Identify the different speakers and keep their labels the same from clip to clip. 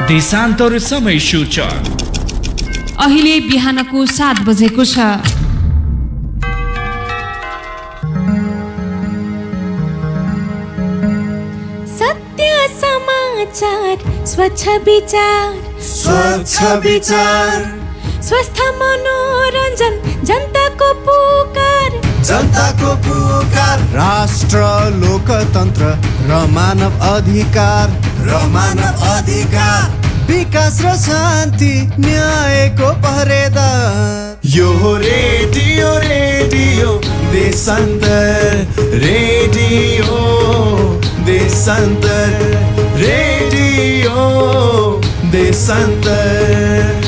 Speaker 1: देशान्तर समय सूचक
Speaker 2: अहिले बिहानको 7 बजेको छ।
Speaker 3: सत्य समाचार, स्वच्छ विचार, स्वस्थ मनोरञ्जन, जनताको पुकार,
Speaker 4: राष्ट्र लोकतन्त्र र मानव अधिकार, विकास र शान्ति न्यायको पहरेदार। यो radio Deshantar, radio Deshantar, radio Deshantar,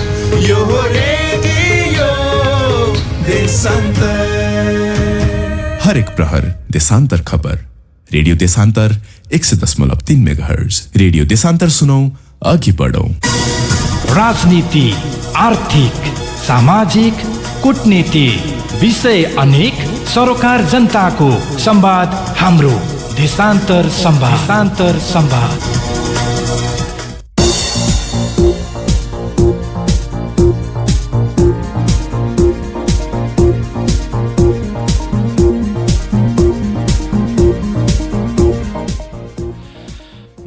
Speaker 4: यो रेडियो देशान्तर।
Speaker 5: हरेक प्रहर देशान्तर खबर। Radio Deshantar 100.3 megahertz. Radio Deshantar सुनौ, अघि बढौं।
Speaker 1: राजनीति, आर्थिक, सामाजिक, कूटनीति, विषय अनेक, सरोकार जनताको संवाद हाम्रो देशान्तर संवाद।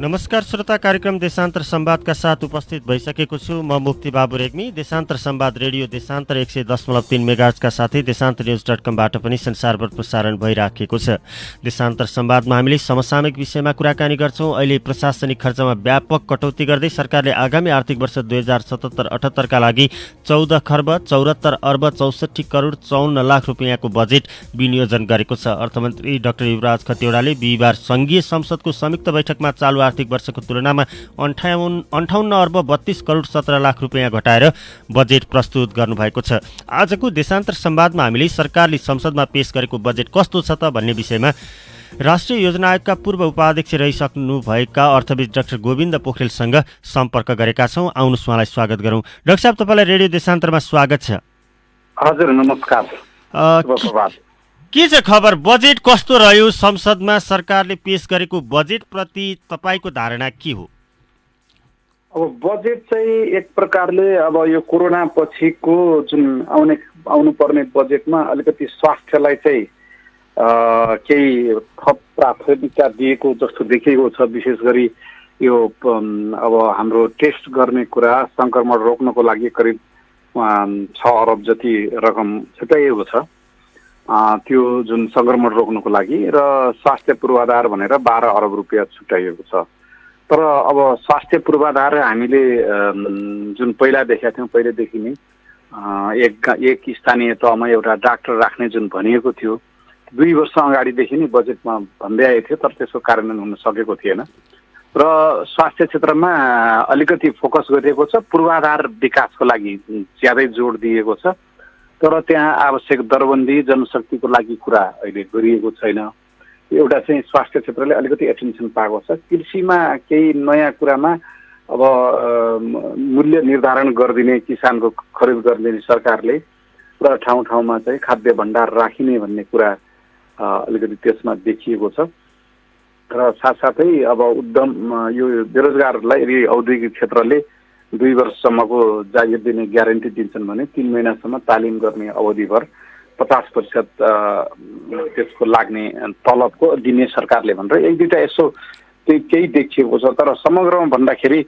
Speaker 6: नमस्कार श्रोता, कार्यक्रम देशान्तर संवादका साथ उपस्थित भइसकेको छु म मुक्ति बाबु रेग्मी। देशान्तर संवाद रेडियो देशान्तर 100.3 मेगाहर्जका साथै देशान्तरन्यूज.कमबाट पनि संसारभर प्रसारण भइराखेको छ। देशान्तर संवादमा हामीले समसामयिक विषयमा कुराकानी गर्छौँ। अहिले प्रशासनिक खर्चमा व्यापक कटौती गर्दै सरकारले आगामी आर्थिक वर्ष 2077-78 लागि 14 खर्ब 74 अर्ब 64 करोड 54 लाख रुपियाँको बजेट विनियोजन गरेको छ। अर्थमन्त्री डाक्टर युवराज खतिवडाले बिहिबार संघीय संसदको संयुक्त बैठकमा चालु आर्थिक वर्षको तुलनामा 58 अर्ब 32 करोड 17 लाख रुपियाँ घटाएर बजेट प्रस्तुत गर्नुभएको छ। आजको देशान्तर संवादमा हामीले सरकारले संसदमा पेश गरेको बजेट कस्तो छ त भन्ने विषयमा राष्ट्रिय योजना आयोगका पूर्व उपाध्यक्ष रहिसक्नुभएका अर्थविद डाक्टर गोविन्द पोखरेलसँग सम्पर्क गरेका छौँ। आउनुहोस् उहाँलाई स्वागत गरौँ। डाक्टर साहब, तपाईँलाई रेडियो देशान्तरमा स्वागत छ।
Speaker 7: हजुर नमस्कार।
Speaker 6: के छ खबर? बजेट कस्तो रह्यो? संसदमा सरकारले पेश गरेको बजेट प्रति तपाईँको धारणा के हो?
Speaker 7: अब बजेट चाहिँ एक प्रकारले अब यो कोरोना पछिको जुन आउनुपर्ने बजेटमा अलिकति स्वास्थ्यलाई चाहिँ केही थप प्राथमिकता दिएको जस्तो देखिएको छ। विशेष गरी यो अब हाम्रो टेस्ट गर्ने कुरा, सङ्क्रमण रोक्नको लागि करिब 6 अरब जति रकम छुट्याइएको छ त्यो जुन सङ्क्रमण रोक्नुको लागि, र स्वास्थ्य पूर्वाधार भनेर 12 अरब रुपियाँ छुट्याइएको छ। तर अब स्वास्थ्य पूर्वाधार हामीले जुन पहिला देखेका थियौँ, पहिलेदेखि नै एक स्थानीय तहमा एउटा डाक्टर राख्ने जुन भनिएको थियो, 2 वर्ष अगाडिदेखि नै बजेटमा भन्दै आएको थियो, तर त्यसको कार्यान्वयन हुन सकेको थिएन। र स्वास्थ्य क्षेत्रमा अलिकति फोकस गरिएको छ, पूर्वाधार विकासको लागि ज्यादै जोड दिएको छ, तर त्यहाँ आवश्यक दरबन्दी जनशक्तिको लागि कुरा अहिले गरिएको छैन। एउटा चाहिँ स्वास्थ्य क्षेत्रले अलिकति एटेन्सन पाएको छ। कृषिमा केही नयाँ कुरामा अब मूल्य निर्धारण गरिदिने, किसानको खरिद गरिदिने सरकारले, र ठाउँ ठाउँमा चाहिँ खाद्य भण्डार राखिने भन्ने कुरा अलिकति त्यसमा देखिएको छ। र साथसाथै अब उद्यम यो बेरोजगारलाई औद्योगिक क्षेत्रले 2 वर्षसम्मको जागिर दिने ग्यारेन्टी दिन्छन् भने 3 महिनासम्म तालिम गर्ने अवधिभर 50% त्यसको लाग्ने तलबको दिने सरकारले भनेर एक दुईवटा यसो केही देखिएको छ। तर समग्रमा भन्दाखेरि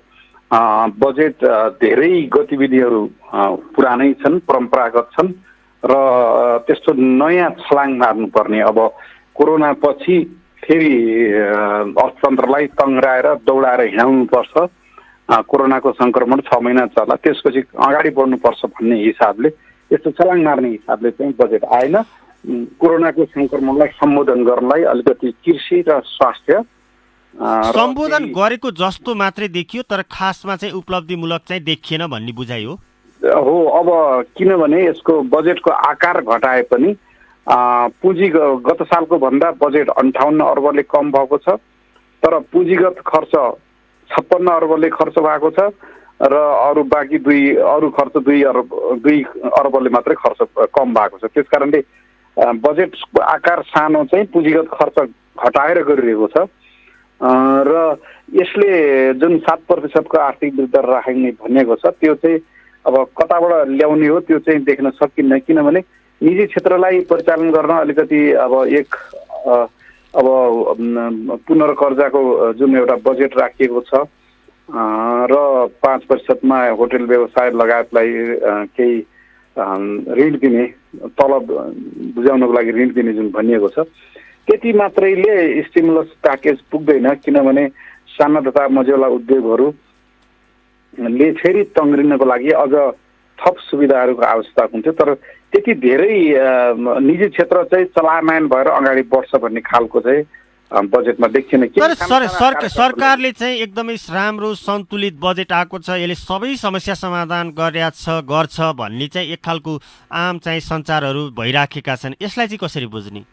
Speaker 7: बजेट धेरै गतिविधिहरू पुरानै छन्, परम्परागत छन्, र त्यस्तो नयाँ छलाङ मार्नुपर्ने, अब कोरोना पछि फेरि अर्थतन्त्रलाई तङ्ग्राएर दौडाएर हिँडाउनुपर्छ, कोरोनाको सङ्क्रमण 6 महिना चला, त्यसपछि अगाडि बढ्नुपर्छ भन्ने हिसाबले, यस्तो छलाङ मार्ने हिसाबले चाहिँ बजेट आएन। कोरोनाको सङ्क्रमणलाई सम्बोधन गर्नलाई अलिकति कृषि र स्वास्थ्य
Speaker 6: सम्बोधन गरेको जस्तो मात्रै देखियो, तर खासमा चाहिँ उपलब्धिमूलक चाहिँ देखिएन भन्ने बुझाइ हो।
Speaker 7: अब किनभने यसको बजेटको आकार घटाए पनि पुँजी गत सालको भन्दा बजेट 58 अर्बले कम भएको छ, तर पुँजीगत खर्च 56 अर्बले खर्च भएको छ, र अरू बाँकी अरू खर्च 2 अर्बले मात्रै खर्च कम भएको छ। त्यस कारणले बजेटको आकार सानो चाहिँ पुँजीगत खर्च घटाएर गरिरहेको छ। र यसले जुन 7% आर्थिक वृद्धि राख्ने भनेको छ त्यो चाहिँ अब कताबाट ल्याउने हो त्यो चाहिँ देख्न सकिन्न, किनभने निजी क्षेत्रलाई परिचालन गर्न अलिकति अब पुनर्कर्जाको जुन एउटा बजेट राखिएको छ र 5%मा होटल व्यवसाय लगायतलाई केही ऋण दिने, तलब बुझाउनको लागि ऋण दिने जुन भनिएको छ त्यति मात्रैले स्टिमुलस प्याकेज पुग्दैन, किनभने साना तथा मझौला उद्योगहरूले फेरि तङ्ग्रिनको लागि अझ थप सुविधाहरूको आवश्यकता हुन्थ्यो। तर त्यति धेरै निजी क्षेत्र चाहिँ चलायमान भएर अगाडि बढ्छ भन्ने खालको चाहिँ बजेटमा देखिएन।
Speaker 6: तर सरकारले चाहिँ एकदमै राम्रो सन्तुलित बजेट आएको छ, यसले सबै समस्या समाधान गर्छ भन्ने चाहिँ एक खालको आम चाहिँ सञ्चारहरू भइराखेका छन्, यसलाई चाहिँ कसरी बुझ्ने?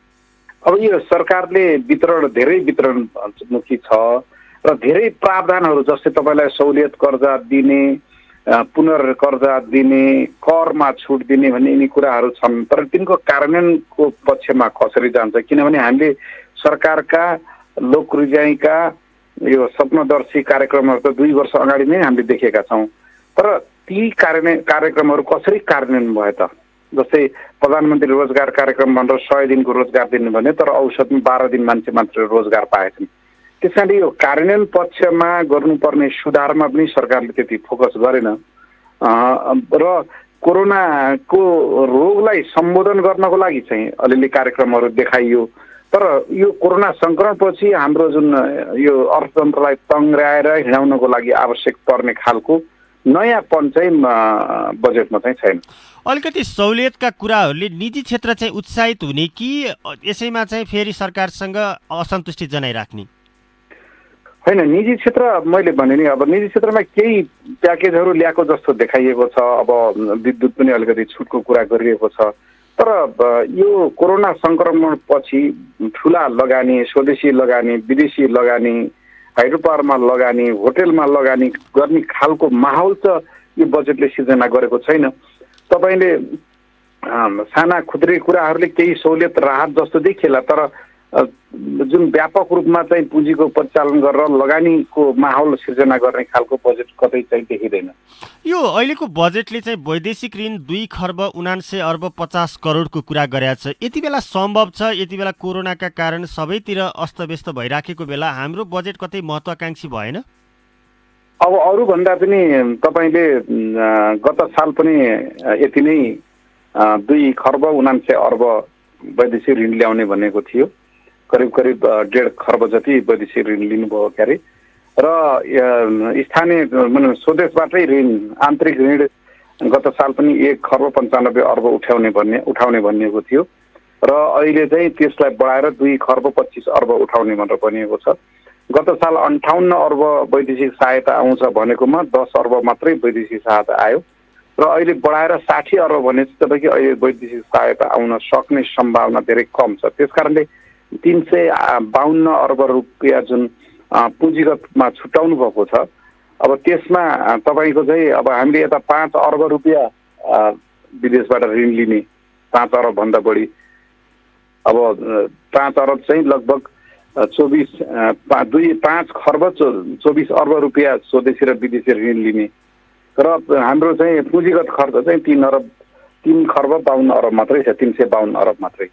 Speaker 7: अब यो सरकारले धेरै वितरणमुखी छ र धेरै प्रावधानहरू, जस्तै तपाईँलाई सहुलियत कर्जा दिने, पुनर्कर्जा दिने, करमा छुट दिने भन्ने यिनी कुराहरू छन्, तर तिनको कार्यान्वयनको पक्षमा कसरी जान्छ? किनभने हामीले सरकारका लोकरिजाइका यो सपनादर्शी कार्यक्रमहरू त 2 वर्ष अगाडि नै हामीले देखेका छौँ, तर ती कार्यक्रमहरू कसरी कार्यान्वयन भयो त? जस्तै प्रधानमन्त्री रोजगार कार्यक्रम भनेर 100 दिनको रोजगार दिनु भने तर औसतमा 12 दिन मान्छे मात्र रोजगार पाएछन्। त्यस कारणले यो कार्यान्वयन पक्षमा गर्नुपर्ने सुधारमा पनि सरकारले त्यति फोकस गरेन र कोरोनाको रोगलाई सम्बोधन गर्नको लागि चाहिँ अलिअलि कार्यक्रमहरू देखाइयो, तर यो कोरोना सङ्क्रमणपछि हाम्रो जुन यो अर्थतन्त्रलाई तङ्ग्राएर हिँडाउनको लागि आवश्यक पर्ने खालको नयाँपन चाहिँ बजेटमा चाहिँ छैन।
Speaker 6: अलिकति सहुलियतका कुराहरूले निजी क्षेत्र चाहिँ उत्साहित हुने कि यसैमा चाहिँ फेरि सरकारसँग असन्तुष्टि जनाइराख्ने?
Speaker 7: होइन, निजी क्षेत्र मैले भने नि अब निजी क्षेत्रमा केही प्याकेजहरू ल्याएको जस्तो देखाइएको छ, अब विद्युत पनि अलिकति छुटको कुरा गरिएको छ, तर यो कोरोना सङ्क्रमणपछि ठुला लगानी, स्वदेशी लगानी, विदेशी लगानी, हाइड्रो पावरमा लगानी, होटेलमा लगानी गर्ने खालको माहौल त यो बजेटले सिर्जना गरेको छैन। तपाईँले साना खुद्रे कुराहरूले केही सहुलियत राहत जस्तो देखिएला, तर जुन व्यापक रूपमा चाहिँ पुँजीको परिचालन गरेर लगानीको माहौल सिर्जना गर्ने खालको बजेट कतै चाहिँ देखिँदैन।
Speaker 6: यो अहिलेको बजेटले चाहिँ वैदेशिक ऋण 2 खर्ब 79 अर्ब 50 करोडको कुरा गरेको छ। यति बेला सम्भव छ, यति बेला कोरोनाका कारण सबैतिर अस्तव्यस्त भइराखेको बेला हाम्रो बजेट कतै महत्त्वाकांक्षी भएन?
Speaker 7: अब अरूभन्दा पनि तपाईँले गत साल पनि यति नै 2 खर्ब 79 अर्ब वैदेशिक ऋण ल्याउने भनेको थियो, करिब 1.5 खर्ब जति वैदेशिक ऋण लिनुभयो क्यारे, र स्थानीय स्वदेशबाटै ऋण, आन्तरिक ऋण गत साल पनि 1 खर्ब 95 अर्ब उठाउने भनिएको थियो र अहिले चाहिँ त्यसलाई बढाएर 2 खर्ब 25 अर्ब उठाउने भनेर भनिएको छ। गत साल 58 अर्ब वैदेशिक सहायता आउँछ भनेकोमा 10 अर्ब मात्रै वैदेशिक सहायता आयो र अहिले बढाएर 60 अर्ब भनेपछि तपाईँको अहिले वैदेशिक सहायता आउन सक्ने सम्भावना धेरै कम छ। त्यसकारणले 352 अर्ब रुपियाँ जुन पुँजीगतमा छुट्याउनु भएको छ, अब त्यसमा तपाईँको चाहिँ अब हामीले यता 5 अर्ब रुपियाँ विदेशबाट ऋण लिने, 5 अर्ब भन्दा बढी, अब 5 अरब चाहिँ लगभग 5 खर्ब 24 अर्ब रुपियाँ स्वदेशी र विदेशी ऋण लिने र हाम्रो चाहिँ पुँजीगत खर्च चाहिँ 3 खर्ब 52 अर्ब मात्रै छ, 352 अर्ब मात्रै।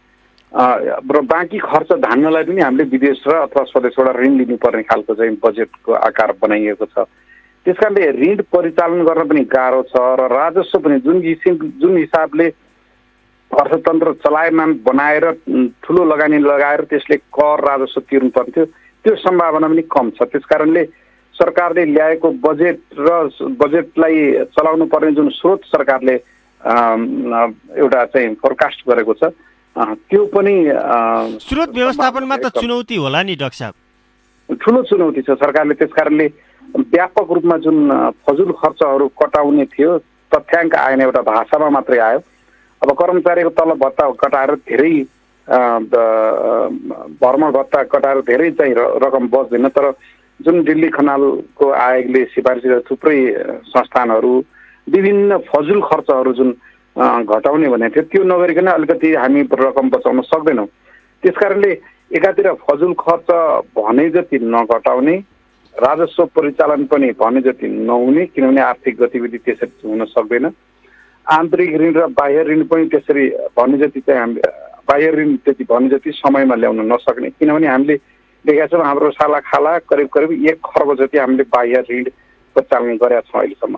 Speaker 7: र बाँकी खर्च धान्नलाई पनि हामीले विदेश र अथवा स्वदेशबाट ऋण लिनुपर्ने खालको चाहिँ बजेटको आकार बनाइएको छ। त्यसकारणले ऋण परिचालन गर्न पनि गाह्रो छ र राजस्व पनि जुन हिसाबले अर्थतन्त्र चलायमान बनाएर ठुलो लगानी लगाएर त्यसले कर राजस्व तिर्नु पर्थ्यो त्यो सम्भावना पनि कम छ। त्यसकारणले सरकारले ल्याएको बजेट र बजेटलाई चलाउनु पर्ने जुन स्रोत सरकारले एउटा चाहिँ फोरकास्ट गरेको छ त्यो पनि
Speaker 6: स्रोत व्यवस्थापनमा त चुनौती होला नि डाक्टर साहब?
Speaker 7: ठुलो चुनौती छ सरकारले। त्यसकारणले व्यापक रूपमा जुन फजुल खर्चहरू कटाउने थियो तथ्याङ्क आएन, एउटा भाषामा मात्रै आयो। अब कर्मचारीको तलब भत्ता कटाएर धेरै भ्रमण भत्ता कटाएर धेरै चाहिँ रकम बच्दैन, तर जुन दिल्ली खनालको आयोगले सिफारिस गरेको थुप्रै संस्थानहरू विभिन्न फजुल खर्चहरू जुन घटाउने भनेको थियो त्यो नगरिकन अलिकति हामी रकम बचाउन सक्दैनौँ। त्यसकारणले एकातिर फजुल खर्च भने जति नघटाउने, राजस्व परिचालन पनि भने जति नहुने, किनभने आर्थिक गतिविधि त्यसरी हुन सक्दैन। आन्तरिक ऋण र बाह्य ऋण पनि त्यसरी भने जति चाहिँ हामीले बाह्य ऋण त्यति भने जति समयमा ल्याउन नसक्ने, किनभने हामीले देखेका छौँ हाम्रो साला खाला करिब 1 खर्ब जति हामीले बाह्य ऋण परिचालन गरेका छौँ अहिलेसम्म।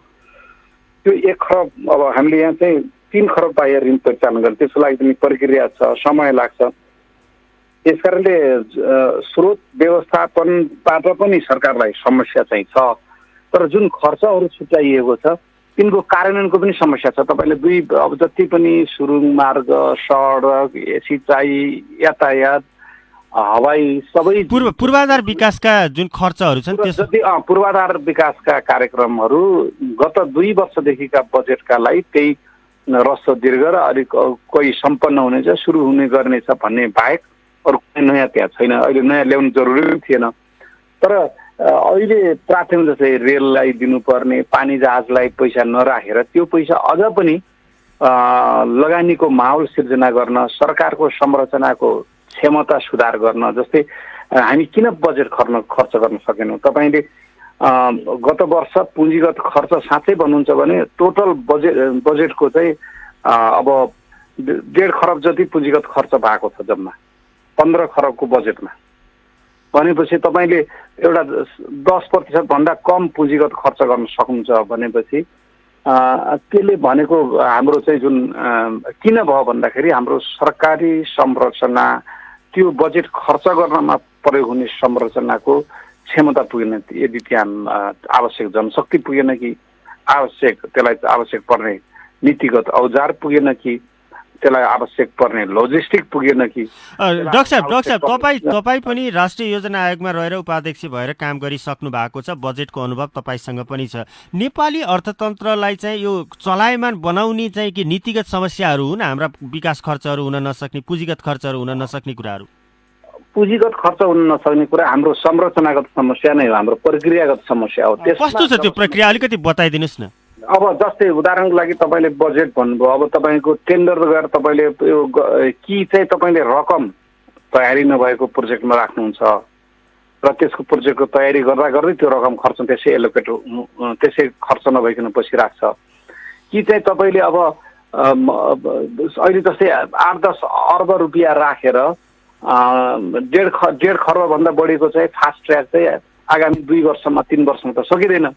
Speaker 7: त्यो 1 खरब अब हामीले यहाँ चाहिँ 3 खरब बाह्य ऋण परिचालन गर्ने, त्यसको लागि पनि प्रक्रिया छ, समय लाग्छ। त्यस कारणले स्रोत व्यवस्थापनबाट पनि सरकारलाई समस्या चाहिँ छ, तर जुन खर्चहरू छुट्याइएको छ तिनको कार्यान्वयनको पनि समस्या छ। तपाईँले अब जति पनि सुरुङ मार्ग, सडक, सिँचाइ, यातायात, हवाई सबै
Speaker 6: पूर्वाधार विकासका जुन खर्चहरू छन्
Speaker 7: जति पूर्वाधार विकासका कार्यक्रमहरू गत 2 वर्षदेखिका बजेटका लागि केही रस्व दीर्घ र अलिक कोही सम्पन्न हुनेछ, सुरु हुने गर्नेछ भन्ने बाहेक अरू कुनै नयाँ त्यहाँ छैन। अहिले नयाँ ल्याउनु जरुरी पनि थिएन, तर अहिले प्राथमिकता चाहिँ रेललाई दिनुपर्ने, पानी जहाजलाई पैसा नराखेर त्यो पैसा अझ पनि लगानीको माहौल सिर्जना गर्न, सरकारको संरचनाको क्षमता सुधार गर्न। जस्तै हामी किन बजेट खर्च गर्न सकेनौँ? तपाईँले गत वर्ष पुँजीगत खर्च साँच्चै भन्नुहुन्छ भने टोटल बजेटको चाहिँ अब 1.5 खरब जति पुँजीगत खर्च भएको छ जम्मा 15 खरबको बजेटमा। भनेपछि तपाईँले एउटा 10% भन्दा कम पुँजीगत खर्च गर्न सक्नुहुन्छ भनेपछि त्यसले भनेको हाम्रो चाहिँ जुन किन भयो भन्दाखेरि हाम्रो सरकारी संरचना त्यो बजेट खर्च गर्नमा प्रयोग हुने संरचनाको क्षमता पुगेन। यदि त्यहाँ आवश्यक जनशक्ति पुगेन कि त्यसलाई आवश्यक पर्ने नीतिगत औजार पुगेन कि त्यसलाई आवश्यक पर्ने लजिस्टिक पुगेन कि।
Speaker 6: डाक्टर साहब तपाईँ पनि राष्ट्रिय योजना आयोगमा रहेर उपाध्यक्ष भएर काम गरिसक्नु भएको छ, बजेटको अनुभव तपाईँसँग पनि छ। नेपाली अर्थतन्त्रलाई चाहिँ यो चलायमान बनाउने चाहिँ कि नीतिगत समस्याहरू हुन् हाम्रा विकास खर्चहरू हुन नसक्ने, पुँजीगत खर्चहरू हुन नसक्ने कुराहरू?
Speaker 7: पुँजीगत खर्च हुन नसक्ने कुरा हाम्रो संरचनागत समस्या नै हो, हाम्रो प्रक्रियागत समस्या हो।
Speaker 6: कस्तो छ त्यो प्रक्रिया अलिकति बताइदिनुहोस् न।
Speaker 7: अब जस्तै उदाहरणको लागि तपाईँले बजेट भन्नुभयो, अब तपाईँको टेन्डर गरेर तपाईँले यो कि चाहिँ तपाईँले रकम तयारी नभएको प्रोजेक्टमा राख्नुहुन्छ र त्यसको प्रोजेक्टको तयारी गर्दा गर्दै त्यो रकम खर्च त्यसै खर्च नभइकन बसिरहेको छ कि चाहिँ तपाईँले अब अहिले जस्तै 8-10 अर्ब रुपियाँ राखेर 1.5 खर्बभन्दा बढीको चाहिँ फास्ट ट्र्याक चाहिँ आगामी 2 वर्षमा 3 वर्षमा त सकिँदैन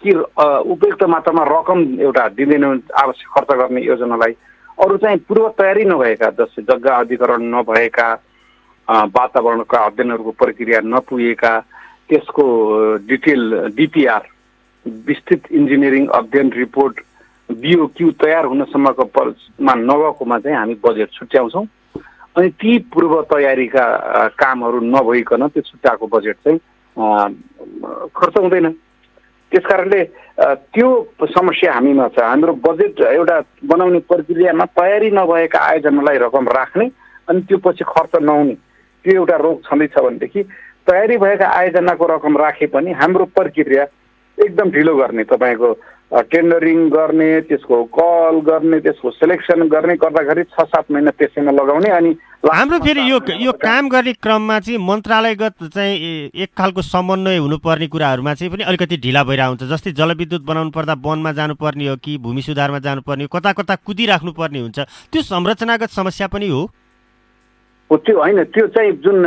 Speaker 7: कि उपयुक्त मात्रामा रकम एउटा दिँदैन आवश्यक खर्च गर्ने योजनालाई। अरू चाहिँ पूर्व तयारी नभएका जस्तै जग्गा अधिग्रहण नभएका, वातावरणका अध्ययनहरूको प्रक्रिया नपुगेका, त्यसको डिटेल DPR विस्तृत इन्जिनियरिङ अध्ययन रिपोर्ट BOQ तयार हुनसम्मको मा नभएकोमा चाहिँ हामी बजेट छुट्याउँछौँ। अनि ती पूर्व तयारीका कामहरू नभइकन त्यो छुट्याएको बजेट चाहिँ खर्च हुँदैन। त्यसकारणले त्यो समस्या हामीमा छ। हाम्रो बजेट एउटा बनाउने प्रक्रियामा तयारी नभएका आयोजनालाई रकम राख्ने अनि त्यो पछि खर्च नहुने त्यो एउटा रोग छँदैछ भनेदेखि तयारी भएका आयोजनाको रकम राखे पनि हाम्रो प्रक्रिया एकदम ढिलो गर्ने, तपाईँको टेन्डरिङ गर्ने, त्यसको कल गर्ने, त्यसको सेलेक्सन गर्ने गर्दाखेरि 6-7 महिना त्यसैमा लगाउने। अनि
Speaker 6: हाम्रो फेरि यो काम गर्ने क्रममा चाहिँ मन्त्रालयगत चाहिँ एक खालको समन्वय हुनुपर्ने कुराहरूमा चाहिँ पनि अलिकति ढिला भइरहेको हुन्छ। जस्तै जलविद्युत बनाउनु पर्दा वनमा जानुपर्ने हो कि भूमि सुधारमा जानुपर्ने हो, कता कता कुदिराख्नुपर्ने हुन्छ, त्यो संरचनागत समस्या पनि हो।
Speaker 7: त्यो होइन, त्यो चाहिँ जुन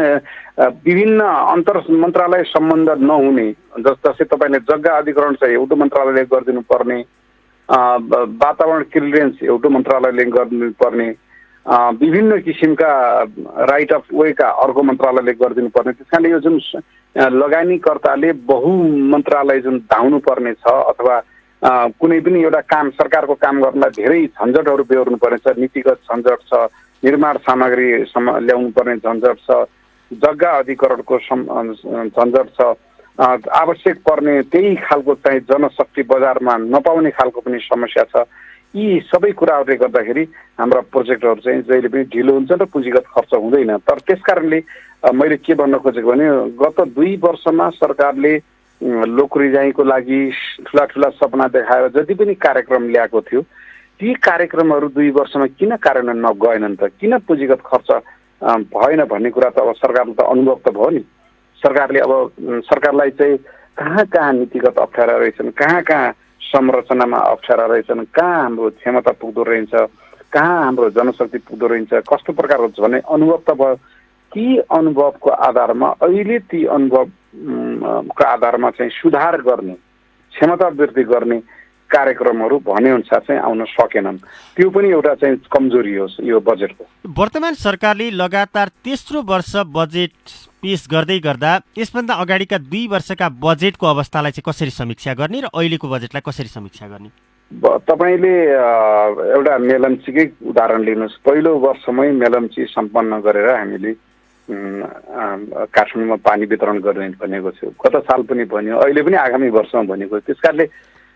Speaker 7: विभिन्न अन्तर मन्त्रालय सम्बन्ध नहुने, जस्तै तपाईँले जग्गा अधिग्रहण चाहिँ एउटै मन्त्रालयले गरिदिनु पर्ने, वातावरण क्लियरेन्स एउटै मन्त्रालयले गरिदिनु पर्ने, विभिन्न किसिमका राइट अफ वेका अर्को मन्त्रालयले गरिदिनु पर्ने। त्यस कारणले यो जुन लगानीकर्ताले बहु मन्त्रालय जुन धाउनु पर्ने छ अथवा कुनै पनि एउटा काम सरकारको काम गर्नलाई धेरै झन्झटहरू बेहोर्नु पर्ने छ, नीतिगत झन्झट छ, निर्माण सामग्री ल्याउनु पर्ने झन्झट छ, जग्गा अधिग्रहणको झन्झट छ, आवश्यक पर्ने त्यही खालको चाहिँ जनशक्ति बजारमा नपाउने खालको पनि समस्या छ। यी सबै कुराहरूले गर्दाखेरि हाम्रा प्रोजेक्टहरू चाहिँ जहिले पनि ढिलो हुन्छ र पुँजीगत खर्च हुँदैन। तर त्यसकारणले मैले के भन्न खोजेको भने गत 2 वर्षमा सरकारले लोकरिजाइको लागि ठुला ठुला सपना देखाएर जति पनि कार्यक्रम ल्याएको थियो ती कार्यक्रमहरू 2 वर्षमा किन कार्यान्वयन नगएनन् त? किन पुँजीगत खर्च भएन भन्ने कुरा त अब सरकारले त अनुभव त भयो नि। सरकारले अब सरकारलाई चाहिँ कहाँ कहाँ नीतिगत अप्ठ्यारा रहेछन्, कहाँ कहाँ संरचनामा अप्ठ्यारा रहेछन्, कहाँ हाम्रो क्षमता पुग्दो रहेछ, कहाँ हाम्रो जनशक्ति पुग्दो रहेछ, कस्तो प्रकारको भन्ने अनुभव त भयो। ती अनुभवको आधारमा अहिले ती अनुभवको आधारमा चाहिँ सुधार गर्ने, क्षमता वृद्धि गर्ने कार्यक्रमहरू भनेअनुसार चाहिँ आउन सकेनन्। त्यो पनि एउटा चाहिँ कमजोरी हो यो बजेटको।
Speaker 6: वर्तमान सरकारले लगातार तेस्रो वर्ष बजेट पेश गर्दै गर्दा यसभन्दा अगाडिका 2 वर्षका बजेटको अवस्थालाई चाहिँ कसरी समीक्षा गर्ने र अहिलेको बजेटलाई कसरी समीक्षा गर्ने?
Speaker 7: तपाईँले एउटा मेलम्चीकै उदाहरण लिनुहोस्। पहिलो वर्षमै मेलम्ची सम्पन्न गरेर हामीले काठमाडौँमा पानी वितरण गर्ने भनेको छु। गत साल पनि भन्यो, अहिले पनि आगामी वर्षमा भनेको। त्यस कारणले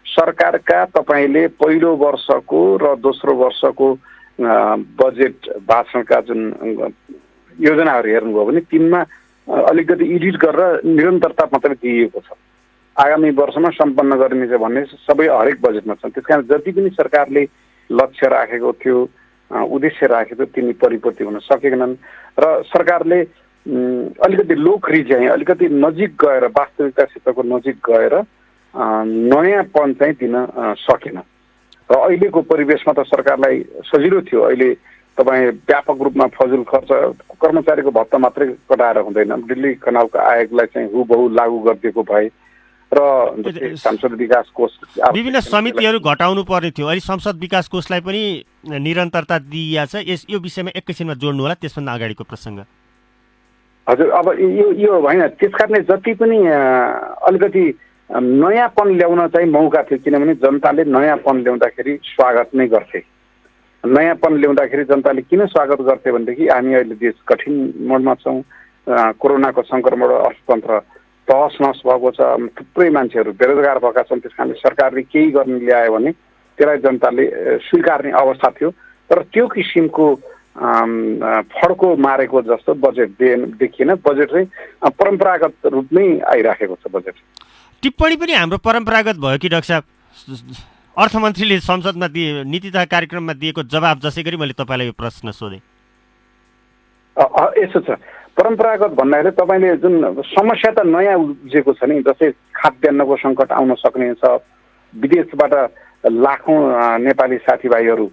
Speaker 7: सरकारका तपाईँले पहिलो वर्षको र दोस्रो वर्षको बजेट भाषणका जुन योजनाहरू हेर्नुभयो भने तिनमा अलिकति एडिट गरेर निरन्तरता मात्रै दिइएको छ। आगामी वर्षमा सम्पन्न गरिनेछ भन्ने सबै हरेक बजेटमा छन्। त्यस कारण जति पनि सरकारले लक्ष्य राखेको थियो, उद्देश्य राखेको थियो, तिनी परिपूर्ति हुन सकेनन् र सरकारले अलिकति लोकरी चाहिँ अलिकति नजिक गएर वास्तविकतासितको नजिक गएर नयाँपन चाहिँ दिन सकेन। र अहिलेको परिवेशमा त सरकारलाई सजिलो थियो। अहिले तपाईँ व्यापक रूपमा फजुल खर्च, कर्मचारीको भत्ता मात्रै कटाएर हुँदैन, दिल्ली खनालको आयोगलाई चाहिँ हुबहु लागू गरिदिएको भए र संसद विकास कोष
Speaker 6: विभिन्न समितिहरू घटाउनु पर्ने थियो। अहिले संसद विकास कोषलाई पनि निरन्तरता दिइएको छ। यो विषयमा एकैछिनमा जोड्नु होला, त्यसभन्दा अगाडिको प्रसङ्ग।
Speaker 7: हजुर, अब यो होइन, त्यस कारणले जति पनि अलिकति नयाँपन ल्याउन चाहिँ मौका थियो, किनभने जनताले नयाँपन ल्याउँदाखेरि स्वागत नै गर्थे। नयाँपन ल्याउँदाखेरि जनताले किन स्वागत गर्थे भनेदेखि हामी अहिले देश कठिन मोडमा छौँ, कोरोनाको सङ्क्रमण अर्थतन्त्र तहस नहस भएको छ, थुप्रै मान्छेहरू बेरोजगार भएका छन्। त्यस कारणले सरकारले केही गर्ने ल्यायो भने त्यसलाई जनताले स्वीकार्ने अवस्था थियो। तर त्यो किसिमको फड्को मारेको जस्तो बजेट देखिएन। बजेट चाहिँ परम्परागत रूपमै आइराखेको छ बजेट।
Speaker 6: टिप्पणी पनि हाम्रो परम्परागत भयो कि डाक्टर साहब? अर्थमन्त्रीले संसदमा नीति तथा कार्यक्रममा दिएको जवाब जसै गरी मैले तपाईँलाई यो प्रश्न सोधेँ।
Speaker 7: यसो छ, परम्परागत भन्दाखेरि तपाईँले जुन समस्या त नयाँ उब्जेको छ नि, जस्तै खाद्यान्नको सङ्कट आउन सक्ने छ, विदेशबाट लाखौँ नेपाली साथीभाइहरू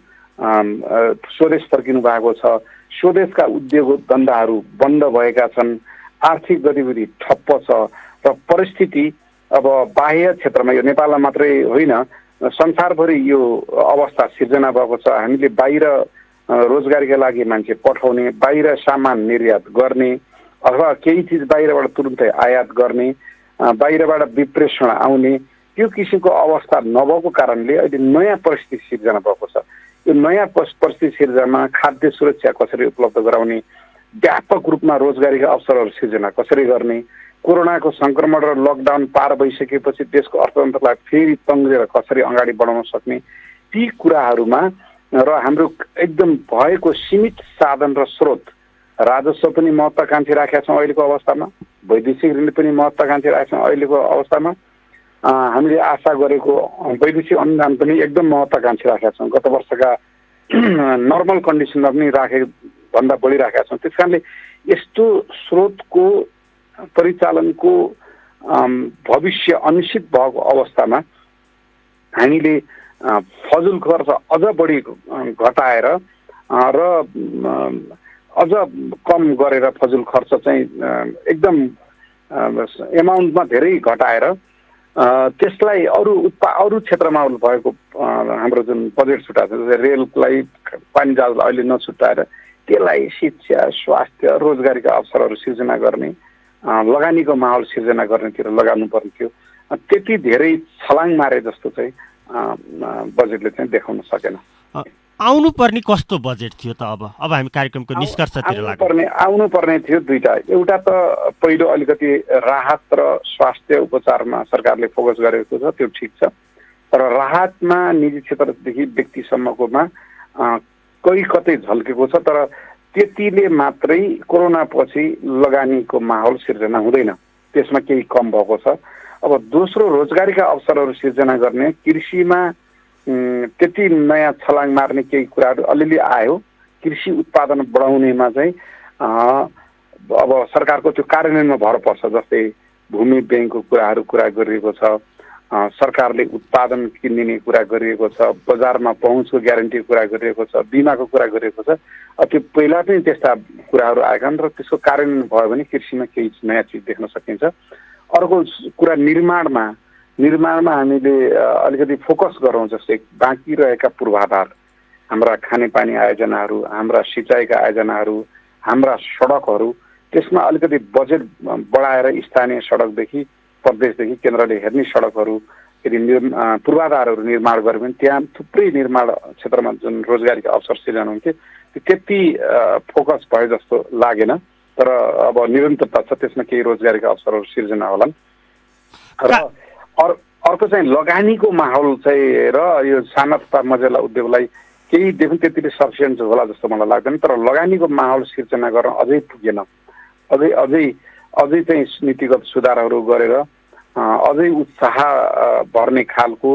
Speaker 7: स्वदेश फर्किनु भएको छ, स्वदेशका उद्योग धन्दाहरू बन्द भएका छन्, आर्थिक गतिविधि ठप्प छ र परिस्थिति अब बाह्य क्षेत्रमा, यो नेपालमा मात्रै होइन संसारभरि यो अवस्था सिर्जना भएको छ। हामीले बाहिर रोजगारीका लागि मान्छे पठाउने, बाहिर सामान निर्यात गर्ने अथवा केही चिज बाहिरबाट तुरुन्तै आयात गर्ने, बाहिरबाट विप्रेषण आउने, त्यो किसिमको अवस्था नभएको कारणले अहिले नयाँ परिस्थिति सिर्जना भएको छ। यो नयाँ परिस्थिति सिर्जनामा खाद्य सुरक्षा कसरी उपलब्ध गराउने, व्यापक रूपमा रोजगारीका अवसरहरू सिर्जना कसरी गर्ने, कोरोनाको सङ्क्रमण र लकडाउन पार भइसकेपछि देशको अर्थतन्त्रलाई फेरि तङ्ग्रेर कसरी अगाडि बढाउन सक्ने, ती कुराहरूमा र हाम्रो एकदम भएको सीमित साधन र स्रोत, राजस्व पनि महत्त्वाकांक्षी राखेका छौँ अहिलेको अवस्थामा, वैदेशिक ऋण पनि महत्त्वाकांक्षी राखेका छौँ अहिलेको अवस्थामा, हामीले आशा गरेको वैदेशिक अनुदान पनि एकदम महत्त्वाकांक्षी राखेका छौँ, गत वर्षका नर्मल कन्डिसनमा पनि भन्दा बढी राखेका छौँ। त्यस कारणले यस्तो स्रोतको परिचालनको भविष्य अनिश्चित भएको अवस्थामा हामीले फजुल खर्च अझ बढी घटाएर र अझ कम गरेर फजुल खर्च चाहिँ एकदम एमाउन्टमा धेरै घटाएर त्यसलाई अरू क्षेत्रमा भएको हाम्रो जुन बजेट छुट्याएको छ, जस्तै रेललाई, पानी जहाजलाई अहिले नछुट्याएर त्यसलाई शिक्षा, स्वास्थ्य, रोजगारीका अवसरहरू सिर्जना गर्ने, लगानीको माहौल सिर्जना गर्नेतिर लगाउनु पर्ने थियो। त्यति धेरै छलाङ मारे जस्तो चाहिँ बजेटले चाहिँ देखाउन सकेन।
Speaker 6: आउनु पर्ने कस्तो बजेट थियो त? अब हामी कार्यक्रमको निष्कर्षतिर लाग्नु
Speaker 7: आउनु पर्ने थियो दुईटा। एउटा त पहिलो अलिकति राहत र स्वास्थ्य उपचारमा सरकारले फोकस गरेको छ, त्यो ठिक छ। तर राहतमा निजी क्षेत्रदेखि व्यक्तिसम्मकोमा कहीँ कतै झल्केको छ, तर त्यतिले मात्रै कोरोना पछि लगानीको माहौल सिर्जना हुँदैन, त्यसमा केही कम भएको छ। अब दोस्रो, रोजगारीका अवसरहरू सिर्जना गर्ने, कृषिमा त्यति नयाँ छलाङ मार्ने केही कुराहरू अलिअलि आयो। कृषि उत्पादन बढाउनेमा चाहिँ अब सरकारको त्यो कार्यान्वयनमा भर पर्छ। जस्तै भूमि ब्याङ्कको कुरा गरिएको छ, सरकारले उत्पादन किनिने कुरा गरिएको छ, बजारमा पहुँचको ग्यारेन्टीको कुरा गरिएको छ, बिमाको कुरा गरिएको छ। त्यो पहिला पनि त्यस्ता कुराहरू आएका छन् र त्यसको कार्यान्वयन भयो भने कृषिमा केही नयाँ चिज देख्न सकिन्छ। अर्को कुरा निर्माणमा हामीले अलिकति फोकस गरौँ। जस्तै बाँकी रहेका पूर्वाधार, हाम्रा खानेपानी आयोजनाहरू, हाम्रा सिँचाइका आयोजनाहरू, हाम्रा सडकहरू, त्यसमा अलिकति बजेट बढाएर स्थानीय सडकदेखि प्रदेशदेखि केन्द्रले हेर्ने सडकहरू यदि पूर्वाधारहरू निर्माण गर्यो भने त्यहाँ थुप्रै निर्माण क्षेत्रमा जुन रोजगारीका अवसर सिर्जना हुन्थे त्यति फोकस भयो जस्तो लागेन। तर अब निरन्तरता छ, त्यसमा केही रोजगारीका अवसरहरू सिर्जना होलान्। र अर्को चाहिँ लगानीको माहौल चाहिँ र यो साना तथा मझेला उद्योगलाई केहीदेखि त्यतिले सफिसियन्ट होला जस्तो मलाई लाग्दैन। तर लगानीको माहौल सिर्जना गर्न अझै पुगेन। अझै चाहिँ नीतिगत सुधारहरू गरेर अझै उत्साह भर्ने खालको,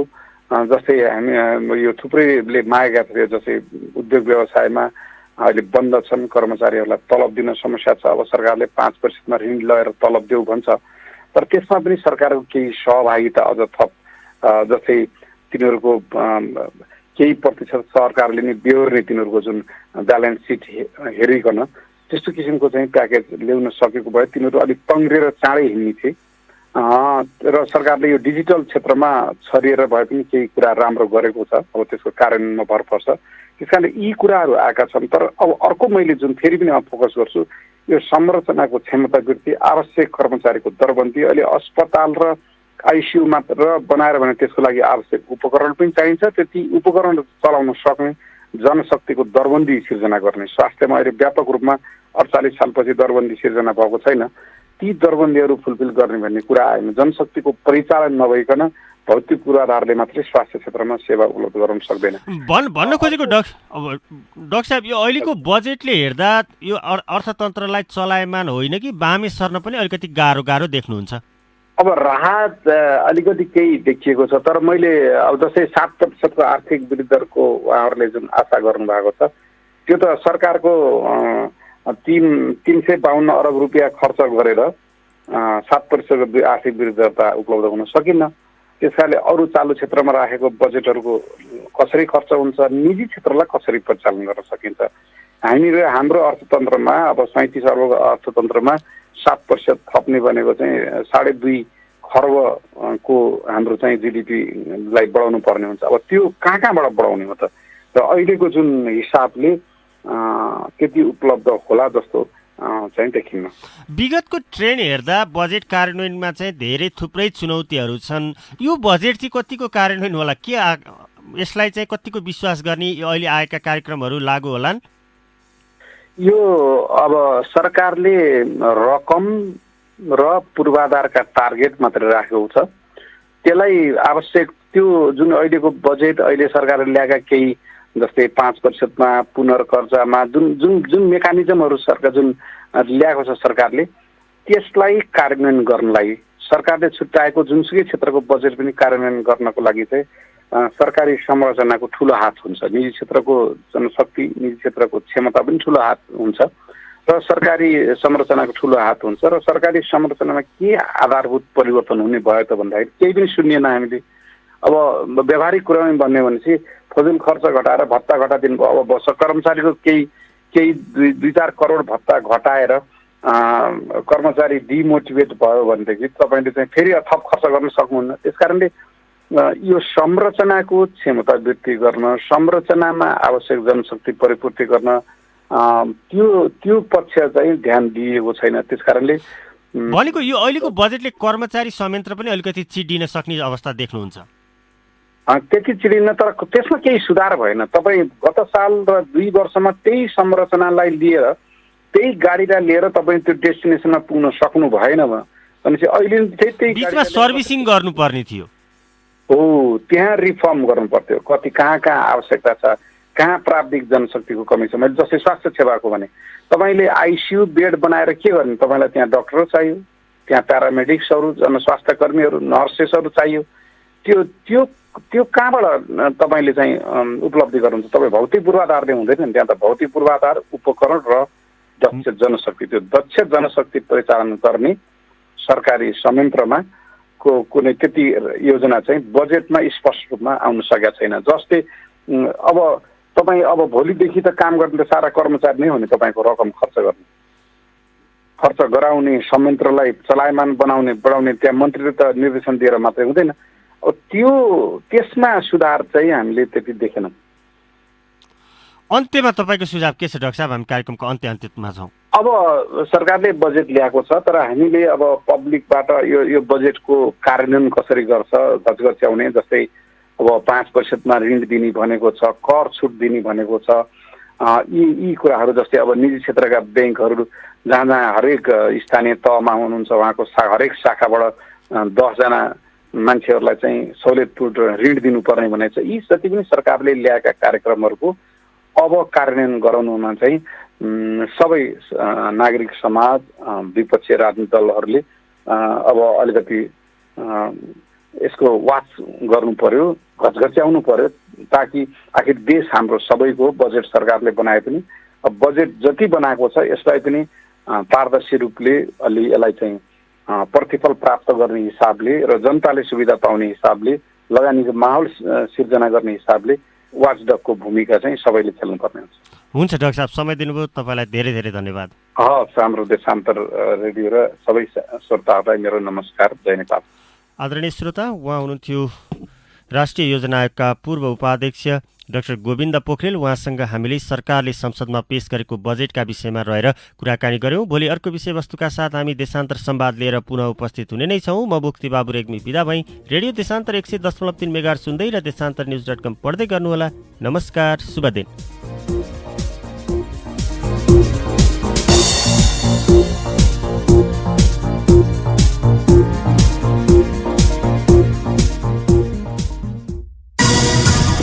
Speaker 7: जस्तै हामी यो थुप्रैले मागेका थिए। जस्तै उद्योग व्यवसायमा अहिले बन्द छन्, कर्मचारीहरूलाई तलब दिन समस्या छ। अब सरकारले 5% ऋण लिएर तलब देऊ भन्छ, तर त्यसमा पनि सरकारको केही सहभागिता अझ थप, जस्तै तिनीहरूको केही प्रतिशत सरकारले नै बेहोर्ने तिनीहरूको जुन ब्यालेन्स सिट हेरिकन त्यस्तो किसिमको चाहिँ प्याकेज ल्याउन सकेको भए तिनीहरू अलिक तङ्ग्रेर चाँडै हिँड्ने थिए। र सरकारले यो डिजिटल क्षेत्रमा छरिएर भए पनि केही कुरा राम्रो गरेको छ। अब त्यसको कार्यान्वयनमा भर पर्छ। त्यस कारणले यी कुराहरू आएका छन्। तर अब अर्को मैले जुन फेरि पनि फोकस गर्छु, यो संरचनाको क्षमता वृद्धि, आवश्यक कर्मचारीको दरबन्दी। अहिले अस्पताल र आइसियु मात्र बनाएर भने त्यसको लागि आवश्यक उपकरण पनि चाहिन्छ। त्यति उपकरण चलाउन सक्ने जनशक्तिको दरबन्दी सिर्जना गर्ने। स्वास्थ्यमा अहिले व्यापक रूपमा 48 सालपछि दरबन्दी सिर्जना भएको छैन। ती दरबन्दीहरू फुलफिल गर्ने भन्ने कुरा आएन। जनशक्तिको परिचालन नभइकन भौतिक पूर्वाधारले मात्रै स्वास्थ्य क्षेत्रमा सेवा उपलब्ध गराउन सक्दैन।
Speaker 6: भन्न खोजेको डाक्टर साहब, यो अहिलेको बजेटले हेर्दा यो अर्थतन्त्रलाई चलायमान होइन कि बामे सर्न पनि अलिकति गाह्रो देख्नुहुन्छ?
Speaker 7: अब राहत अलिकति केही देखिएको छ। तर मैले अब जस्तै 7% आर्थिक वृद्धि दरको उहाँहरूले जुन आशा गर्नुभएको छ, त्यो त सरकारको 352 अरब रुपियाँ खर्च गरेर 7% आर्थिक वृद्धि दर उपलब्ध हुन सकिन्न। त्यस कारणले अरू चालु क्षेत्रमा राखेको बजेटहरूको कसरी खर्च हुन्छ, निजी क्षेत्रलाई कसरी परिचालन गर्न सकिन्छ। हाम्रो अर्थतन्त्रमा अब 37 अर्बको अर्थतन्त्रमा 7% थप्ने भनेको चाहिँ 2.5 खर्बको हाम्रो चाहिँ जिडिपीलाई बढाउनु पर्ने हुन्छ। अब त्यो कहाँबाट बढाउने हो त? र अहिलेको जुन हिसाबले त्यति उपलब्ध होला जस्तो चाहिँ देखिन्न।
Speaker 6: विगतको ट्रेन्ड हेर्दा बजेट कार्यान्वयनमा चाहिँ धेरै थुप्रै चुनौतीहरू छन्। यो बजेट चाहिँ कतिको कार्यान्वयन होला? के यसलाई चाहिँ कतिको विश्वास गर्ने अहिले आएका कार्यक्रमहरू लागू होलान्?
Speaker 7: यो अब सरकारले रकम र पूर्वाधारका टार्गेट मात्र राखेको छ। त्यसलाई आवश्यक त्यो जुन अहिलेको बजेट अहिले सरकारले ल्याएका केही जस्तै 5%मा पुनर्कर्जामा जुन मेकानिजमहरू सरकार जुन ल्याएको छ सरकारले, त्यसलाई कार्यान्वयन गर्नलाई सरकारले छुट्याएको जुनसुकै क्षेत्रको बजेट पनि कार्यान्वयन गर्नको लागि चाहिँ सरकारी संरचनाको ठुलो हात हुन्छ। निजी क्षेत्रको जनशक्ति, निजी क्षेत्रको क्षमता पनि ठुलो हात हुन्छ र सरकारी संरचनाको ठुलो हात हुन्छ। र सरकारी संरचनामा के आधारभूत परिवर्तन हुने भयो त भन्दाखेरि केही पनि सुनिएन हामीले। अब व्यावहारिक कुरामा भन्ने भनेपछि फजुल खर्च घटाएर भत्ता घटाइदिनु भयो। अब कर्मचारीको केही 2-4 करोड भत्ता घटाएर कर्मचारी डिमोटिभेट भयो भनेदेखि तपाईँले चाहिँ फेरि थप खर्च गर्न सक्नुहुन्न। त्यस कारणले यो संरचनाको क्षमता वृद्धि गर्न, संरचनामा आवश्यक जनशक्ति परिपूर्ति गर्न त्यो पक्ष चाहिँ ध्यान दिएको छैन। त्यस कारणले
Speaker 6: भनेको यो अहिलेको बजेटले कर्मचारी संयन्त्र पनि अलिकति चिडिन सक्ने अवस्था देख्नुहुन्छ?
Speaker 7: त्यति चिडिन, तर त्यसमा केही सुधार भएन। तपाईँ गत साल र 2 वर्षमा त्यही संरचनालाई लिएर, त्यही गाडीलाई लिएर तपाईँ त्यो डेस्टिनेसनमा पुग्न सक्नु भएन भनेपछि अहिले त्यही
Speaker 6: बिचमा सर्भिसिङ गर्नुपर्ने थियो।
Speaker 7: हो, त्यहाँ रिफर्म गर्नु पर्थ्यो। कति कहाँ आवश्यकता छ, कहाँ प्राविधिक जनशक्तिको कमी छ। मैले जस्तै स्वास्थ्य सेवाको भने तपाईँले आइसियु बेड बनाएर के गर्ने? तपाईँलाई त्यहाँ डक्टरहरू चाहियो, त्यहाँ प्यारामेडिक्सहरू, जनस्वास्थ्य कर्मीहरू, नर्सेसहरू चाहियो। त्यो कहाँबाट तपाईँले चाहिँ उपलब्धि गर्नुहुन्छ? तपाईँ भौतिक पूर्वाधारले हुँदैन नि। त्यहाँ त भौतिक पूर्वाधार, उपकरण र दक्ष जनशक्ति, त्यो दक्ष जनशक्ति परिचालन गर्ने सरकारी संयन्त्रमा कुनै त्यति योजना चाहिँ बजेटमा स्पष्ट रूपमा आउन सकेका छैन। जस्तै अब तपाईँ अब भोलिदेखि त काम गर्ने सारा कर्मचारी नै हो नि, तपाईँको रकम खर्च गराउने, संयन्त्रलाई चलायमान बढाउने त्यहाँ मन्त्रीले त निर्देशन दिएर मात्रै हुँदैन। अब त्यसमा सुधार चाहिँ हामीले त्यति देखेनौँ।
Speaker 6: अन्त्यमा तपाईँको सुझाव के छ डाक्टर साहब? हामी कार्यक्रमको अन्त्यमा छौँ।
Speaker 7: अब सरकारले बजेट ल्याएको छ, तर हामीले अब पब्लिकबाट यो बजेटको कार्यान्वयन कसरी गर्छ गच्याउने, जस्तै अब 5% ऋण दिने भनेको छ, कर छुट दिने भनेको छ, यी कुराहरू जस्तै अब निजी क्षेत्रका ब्याङ्कहरू जहाँ हरेक स्थानीय तहमा हुनुहुन्छ उहाँको हरेक शाखाबाट 10 जना मान्छेहरूलाई चाहिँ सहुलियतपूर्ण ऋण दिनुपर्ने भनेको छ। यी जति पनि सरकारले ल्याएका कार्यक्रमहरूको अब कार्यान्वयन गराउनुमा चाहिँ सबै नागरिक समाज, विपक्षी राजनीतिक दलहरूले अब अलिकति यसको वाच गर्नु पर्यो, घचघच्याउनु पर्यो, ताकि आखिर देश हाम्रो सबैको बजेट सरकारले बनाए पनि अब बजेट जति बनाएको छ यसलाई पनि पारदर्शी रूपले अलि यसलाई चाहिँ प्रतिफल प्राप्त गर्ने हिसाबले र जनताले सुविधा पाउने हिसाबले, लगानीको माहौल सिर्जना गर्ने हिसाबले वाचडगको भूमिका चाहिँ सबैले खेल्नुपर्ने हुन्छ।
Speaker 6: हुन्छ डाक्टर साहब, समय दिनुभयो, तपाईँलाई धेरै धेरै धन्यवाद।
Speaker 7: हाम्रो देशान्तर रेडियो र सबै श्रोताहरूलाई मेरो नमस्कार, जय नेपाल।
Speaker 6: आदरणीय श्रोता, उहाँ हुनुहुन्थ्यो राष्ट्रिय योजना आयोगका पूर्व उपाध्यक्ष डाक्टर गोविन्द पोखरेल। उहाँसँग हामीले सरकारले संसदमा पेश गरेको बजेटका विषयमा रहेर कुराकानी गऱ्यौँ। भोलि अर्को विषयवस्तुका साथ हामी देशान्तर संवाद लिएर पुनः उपस्थित हुने नै छौँ। म मुक्ति बाबु रेग्मी बिदा भई। रेडियो देशान्तर 100.3 मेगाहर्ज सुन्दै र देशान्तरन्युज.com पढ्दै गर्नुहोला। नमस्कार, शुभ दिन।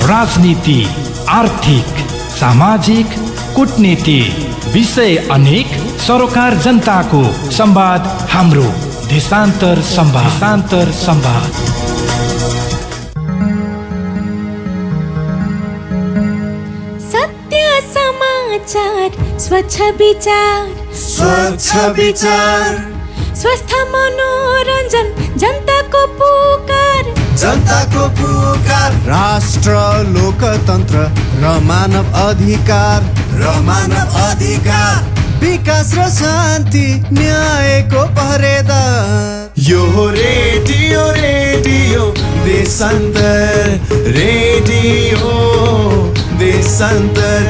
Speaker 1: राजनीति, आर्थिक, सामाजिक, कूटनीति, विषय अनेक, सरोकार जनताको संवाद हाम्रो देशान्तर संवाद।
Speaker 3: सत्य समाचार, स्वच्छ विचार, स्वस्थ मनोरञ्जन, जनताको पुकार,
Speaker 4: राष्ट्र लोकतन्त्र र मानव अधिकार, विकास र शान्ति न्यायको पहरेदार। यो radio Deshantar, radio Deshantar,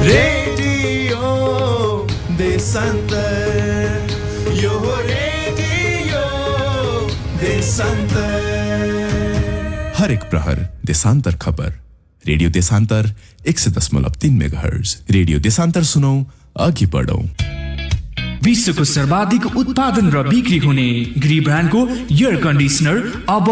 Speaker 4: radio Deshantar, यो रेडियो देशान्तर।
Speaker 5: हरेक प्रहर देशान्तर खबर। Radio Deshantar 100.3 megahertz. Radio Deshantar सुनौ, अघि बढौं।
Speaker 8: विश्वको सर्वाधिक उत्पादन र बिक्री हुने ग्री ब्रान्डको एयर कन्डिसनर अब